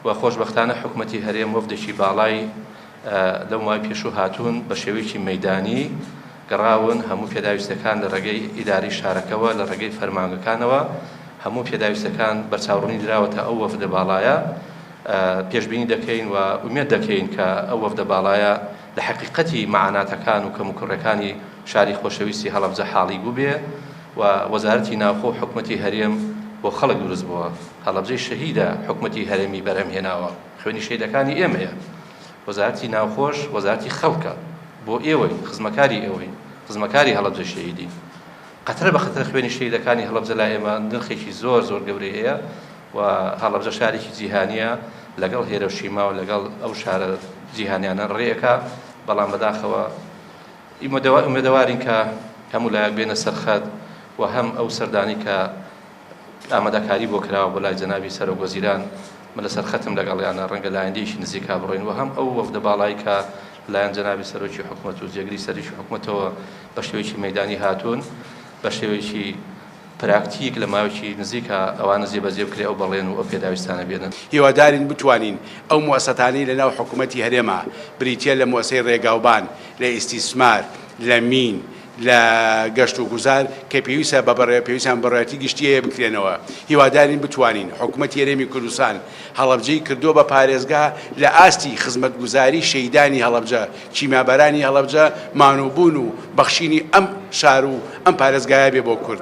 و خۆشبەختانە حکوومەتی هەرێم وەفدێکی باڵای لەو مای پێشوو هاتوون بە شێوەیەکی مەیدانی گەڕاون هەموو پێداویستەکان لە ڕێگەی ئیداری شارەکەوە لە ڕێگەی فەرمانگەکانەوە هەموو پێداویستەکان بەرچاوڕوونی دراوەتە ئەو وەفدە باڵایە پێشبینی دەکەین و ئومێد دەکەین کە ئەو وەفدە باڵایە لە حەقیقەتی مەعاناتەکان و کەموکڕەکانی شاری خۆشەویستی هەڵەبجە حاڵی بوو بێ و وەزارەتی ناوخۆ و حکوومەتی هەرێم بۆ خەڵک دروست بووە هەڵەبجەی شەهیدە حکوومەتی هەرێمی بەرهەمهێناوە خوێنی شەهیدەکانی ئێمەیە وەزارەتی ناوخۆش وەزارەتی خەڵکە بۆ ئێوەی خزمەکاری ئێوەین خزمەکاری هەڵەبجە شەهیدی قەترە بە قەترە خوێنی شەهیدەکانی هەڵەبجە لای ئێمە نرخێکی زۆر زۆر گەورەی هەیە و هەڵەبجە شارێکی جیهانیە لەگەڵ هێرە و شیما و لەگەڵ ئەو شارە جیهانیانە ڕێیەکە بەڵام بەداخەوە ئومێدەوارین کە هەموو لایەک بێنە سەرخەت و هەم ئەو سەردانی کە ئامادەکاری بۆ کراوە بۆ لای جەنابی سەرۆکوەزیران من لەسەر خەتم لەگەڵیانە ڕەنگە لایەندەیەکی نزیکا بڕۆین و هەم ئەو وەفدە باڵایی کە لایەن جەنابی سەرۆکی حکوومەت و جێگری سەرۆکی حکوومەتەوە بە شێوەیەکی مەیدانی هاتوون بە شێوەیەکی پراکتیک لە ماوەیەکی نزیکە ئەوانە جێبەجێ بکرێ ئەو بەڵێن و ئەو پێداویستانە بێنن هیوادارین بتوانین ئەو موەسەتانەی لەناو حکوومەتی هەرێما بریتیە لە موەسەی ڕێگاوبان لە ئیستیسمار لە مین لە گەشت و گوزار کە پێویستیان بەڕێتی گشتیەیە بکرێنەوە هیوادارین بتوانین حکوومەتی هەرێمی کوردستان هەڵەبجەی کردووە بە پارێزگا لە ئاستی خزمەتگوزاری شەیدانی هەڵەبجە چیمابەرانی هەڵەبجە مانووبوون و بەخشینی ئەم شار و ئەم پارێزگایە بێ بۆ کورد